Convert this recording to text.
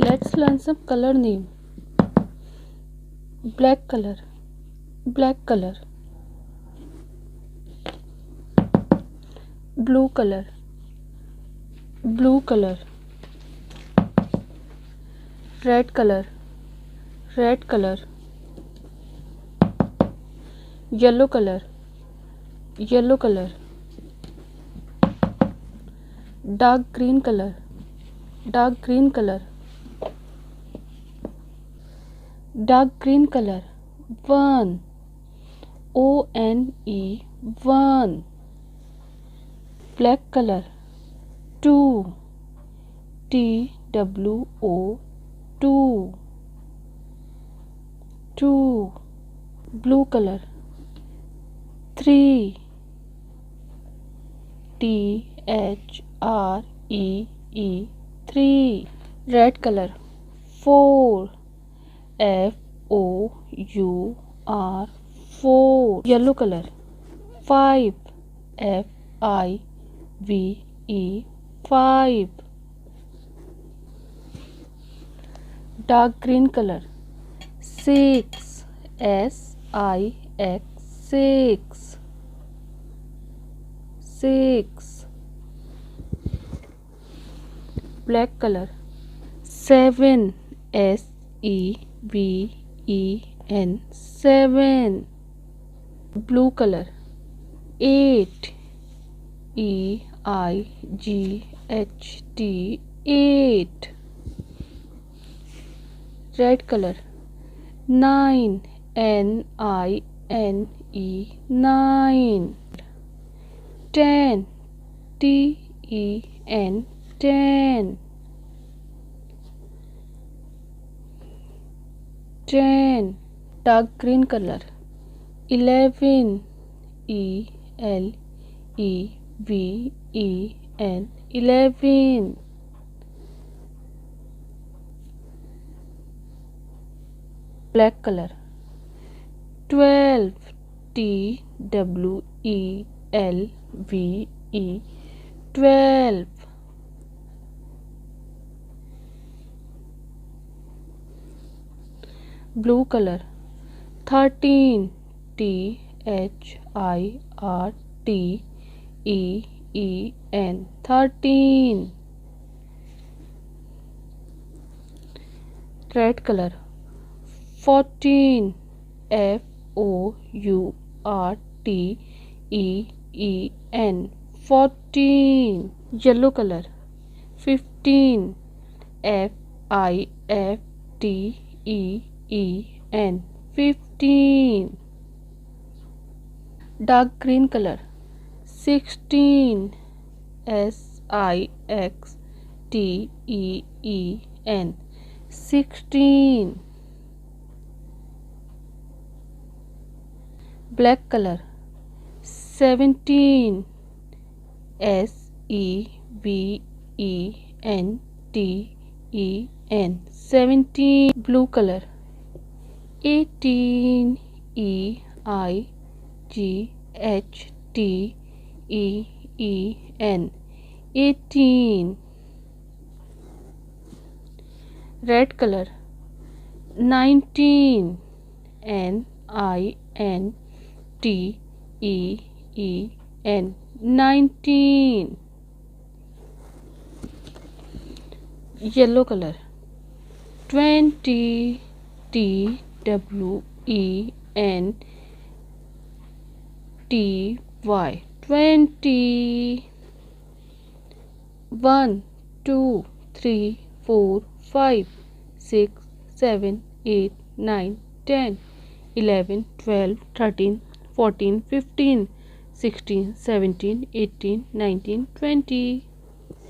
Let's learn some color name. Black color, black color. Blue color, blue color. Red color, red color. Yellow color, yellow color. Dark green color, dark green color. Dark green color. One, O-N-E, one. Black color. Two, T-W-O, two, two. Blue color. Three, T-H-R-E-E, three. Red color. Four, F-O-U-R, four. Yellow color. Five, F-I-V-E, five. Dark green color. Six, S-I-X, six, six. Black color. Seven, S-E-V-E-N, seven. Blue color. Eight, E-I-G-H-T, eight. Red color. Nine, N-I-N-E, nine. 10, T-E-N, 10. 10. Dark green color. 11, E-L-E-V-E-N, 11. Black color. 12, T-W-E-L-V-E, 12. Blue color. 13, T-H-I-R-T-E-E-N, 13. Red color. 14, F-O-U-R-T-E-E-N, 14. Yellow color. 15, F-I-F-T-E-E-N, 15. Dark green color. 16, S-I-X-T-E-E-N, 16. Black color. 17, S-E-V-E-N-T-E-N, 17. Blue color. 18, E-I-G-H-T-E-E-N, 18. Red color. 19, N-I-N-T-E-E-N, 19. Yellow color. 20, T-W-E-N-T-Y, 20. 1, 2, 3, 4, 5, 6, 7, 8, 9, 10, 11, 12, 13, 14, 15, 16, 17, 18, 19, 20.